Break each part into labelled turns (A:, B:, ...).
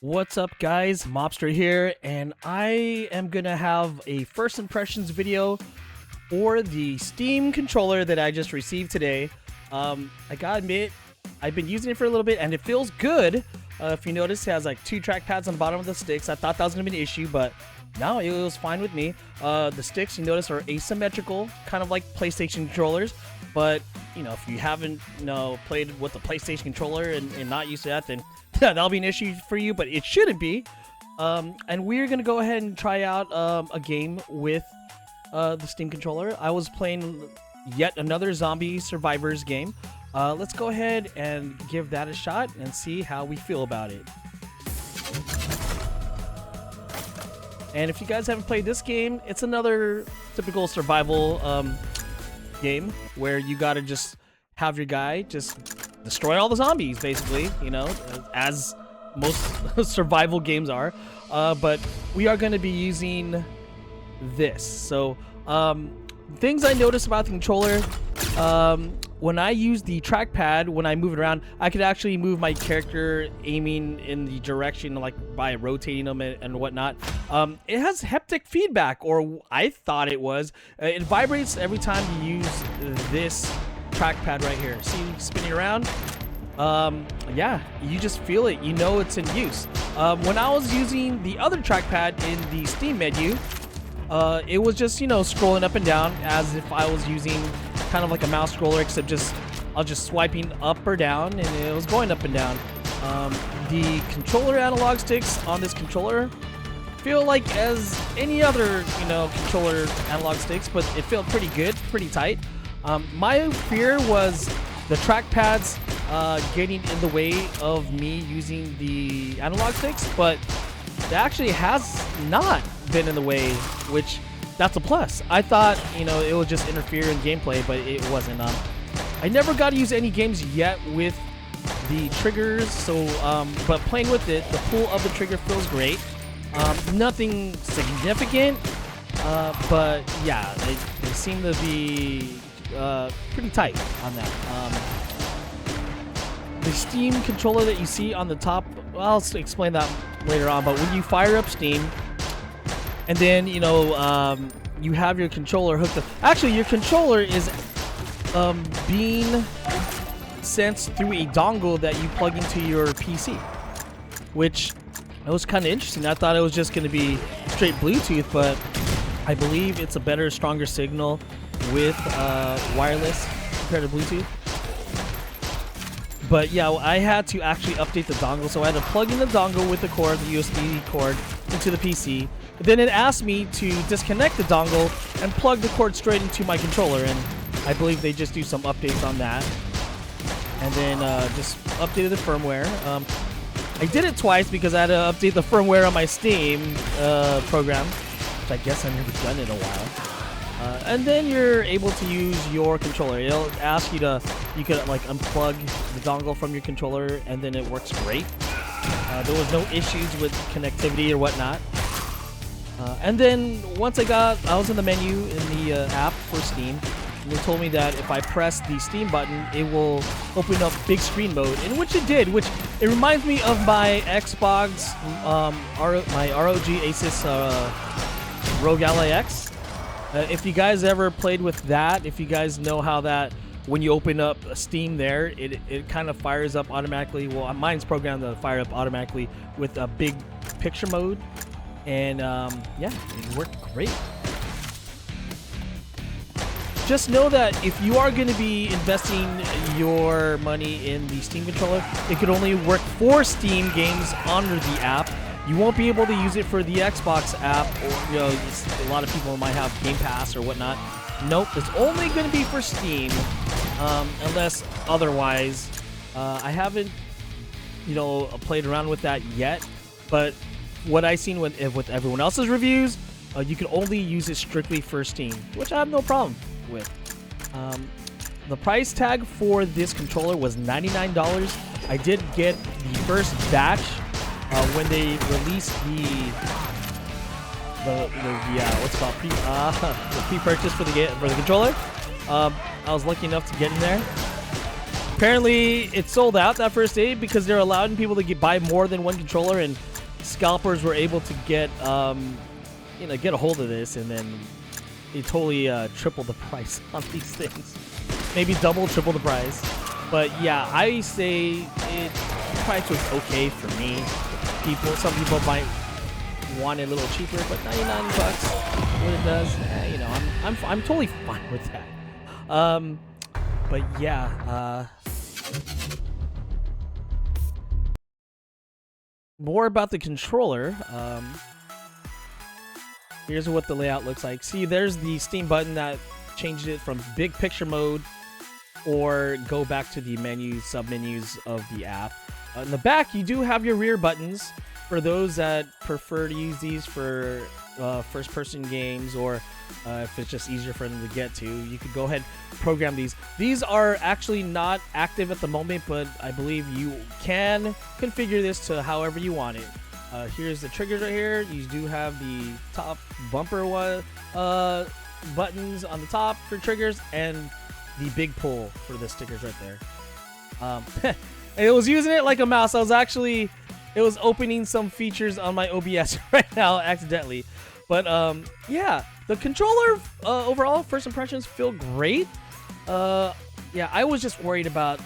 A: What's up, guys? Mobster here, and I am gonna have a first impressions video for the Steam controller that I just received today. I gotta admit, I've been using it for a little bit, and it feels good. If you notice, it has like 2 trackpads on the bottom of the sticks. I thought that was gonna be an issue, but no, it was fine with me. The sticks, you notice, are asymmetrical, kind of like PlayStation controllers. But you know, if you haven't played with the PlayStation controller and not used to that, then yeah, that'll be an issue for you. But it shouldn't be. And we're gonna go ahead and try out a game with the Steam controller. I was playing yet another zombie survivors game. Let's go ahead and give that a shot and see how we feel about it. And if you guys haven't played this game, it's another typical survival game where you gotta just have your guy just destroy all the zombies, basically, you know, as most survival games are. But we are going to be using this. So things I noticed about the controller, when I use the trackpad, when I move it around, I could actually move my character aiming in the direction, like by rotating them and whatnot. It has haptic feedback, or I thought it was. It vibrates every time you use this trackpad right here. See, spinning around. Yeah, you just feel it. You know it's in use. When I was using the other trackpad in the Steam menu, it was just, you know, scrolling up and down as if I was using kind of like a mouse scroller, except I was just swiping up or down, and it was going up and down. The controller analog sticks on this controller feel like as any other, you know, controller analog sticks, but it felt pretty good, pretty tight. My fear was the trackpads getting in the way of me using the analog sticks, but it actually has not been in the way, which that's a plus. I thought, you know, it would just interfere in gameplay, but it wasn't. I never got to use any games yet with the triggers, so but playing with it, the pull of the trigger feels great. Nothing significant, but yeah, they seem to be pretty tight on that. The Steam controller that you see on the top, well, I'll explain that later on, but when you fire up Steam, and then, you know, you have your controller hooked up. Actually, your controller is being sensed through a dongle that you plug into your PC, which was kind of interesting. I thought it was just going to be straight Bluetooth, but I believe it's a better, stronger signal with wireless compared to Bluetooth. But yeah, I had to actually update the dongle, so I had to plug in the dongle with the cord, the USB cord, into the PC. Then it asked me to disconnect the dongle and plug the cord straight into my controller, and I believe they just do some updates on that. And then just updated the firmware. I did it twice because I had to update the firmware on my Steam program, which I guess I've never done in a while. And then you're able to use your controller. It'll ask you to, you could like unplug the dongle from your controller, and then it works great. There was no issues with connectivity or whatnot. And then once I was in the menu in the app for Steam, and they told me that if I press the Steam button, it will open up big screen mode, in which it did, which it reminds me of my Xbox, my ROG Asus Rogue Ally X. If you guys ever played with that, if you guys know how that, when you open up Steam there, it kind of fires up automatically. Well, mine's programmed to fire up automatically with a big picture mode. And yeah, it worked great. Just know that if you are going to be investing your money in the Steam controller, it could only work for Steam games under the app. You won't be able to use it for the Xbox app, or, you know, a lot of people might have Game Pass or whatnot. Nope, it's only going to be for Steam, unless otherwise. I haven't, you know, played around with that yet, but what I've seen with everyone else's reviews, you can only use it strictly for Steam, which I have no problem with. The price tag for this controller was $99. I did get the first batch when they released the what's it called, the pre-purchase for the controller. I was lucky enough to get in there. Apparently, it sold out that first day because they're allowing people to buy more than one controller, and scalpers were able to get, get a hold of this, and then they totally tripled the price on these things. Maybe double, triple the price. But yeah, I say the price was okay for me. Some people might want it a little cheaper, but 99 bucks, what it does, I'm totally fine with that. But yeah, more about the controller. Here's what the layout looks like. See, there's the Steam button that changes it from big picture mode or go back to the menus, sub-menus of the app. In the back, you do have your rear buttons for those that prefer to use these for first-person games, or if it's just easier for them to get to. You could go ahead and program these. These are actually not active at the moment, but I believe you can configure this to however you want it. Here's the triggers right here. You do have the top bumper buttons on the top for triggers, and the big pull for the stickers right there. It was using it like a mouse. It was opening some features on my OBS right now accidentally. But yeah, the controller overall, first impressions feel great. Yeah, I was just worried about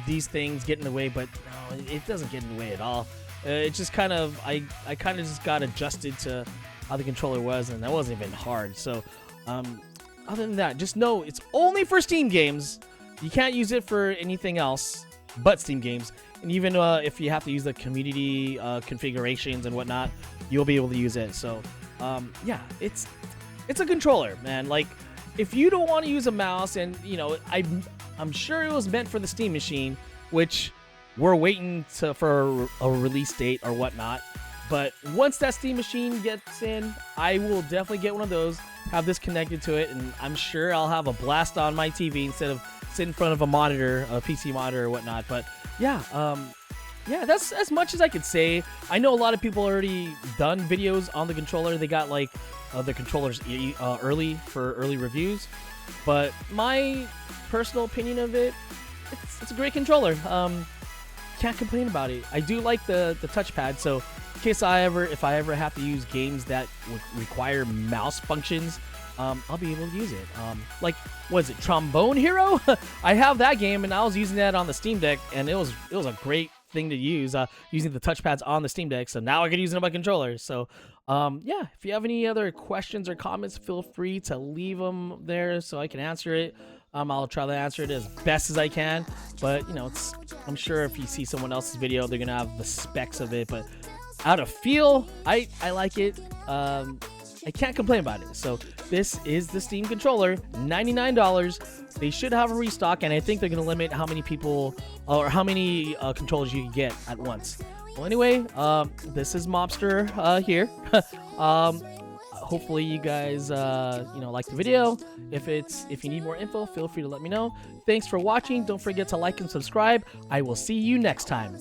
A: these things getting in the way, but no, it doesn't get in the way at all. It's just kind of, I kind of just got adjusted to how the controller was, and that wasn't even hard. So, other than that, just know it's only for Steam games. You can't use it for anything else but Steam games. And even if you have to use the community configurations and whatnot, you'll be able to use it. So, yeah, it's a controller, man. Like, if you don't want to use a mouse, and I'm sure it was meant for the Steam machine, which we're waiting for a release date or whatnot. But once that Steam machine gets in, I will definitely get one of those, have this connected to it, and I'm sure I'll have a blast on my TV instead of sitting in front of a monitor, a PC monitor or whatnot. But yeah, yeah, that's as much as I could say. I know a lot of people already done videos on the controller. They got like the controllers early for early reviews. But my personal opinion of it, it's a great controller. Can't complain about it. I do like the touchpad, so in case if I ever have to use games that require mouse functions, I'll be able to use it. Like, what is it, Trombone Hero? I have that game, and I was using that on the Steam Deck, and it was a great thing to use, using the touchpads on the Steam Deck. So now I can use it on my controller. So yeah, if you have any other questions or comments, feel free to leave them there so I can answer it. I'll try to answer it as best as I can, but I'm sure if you see someone else's video, they're gonna have the specs of it. But out of feel, I like it. I can't complain about it. So this is the Steam controller, $99. They should have a restock, and I think they're gonna limit how many people or how many controllers you can get at once. Well, anyway, this is Mobster here. Hopefully you guys like the video. If you need more info, feel free to let me know. Thanks for watching. Don't forget to like and subscribe. I will see you next time.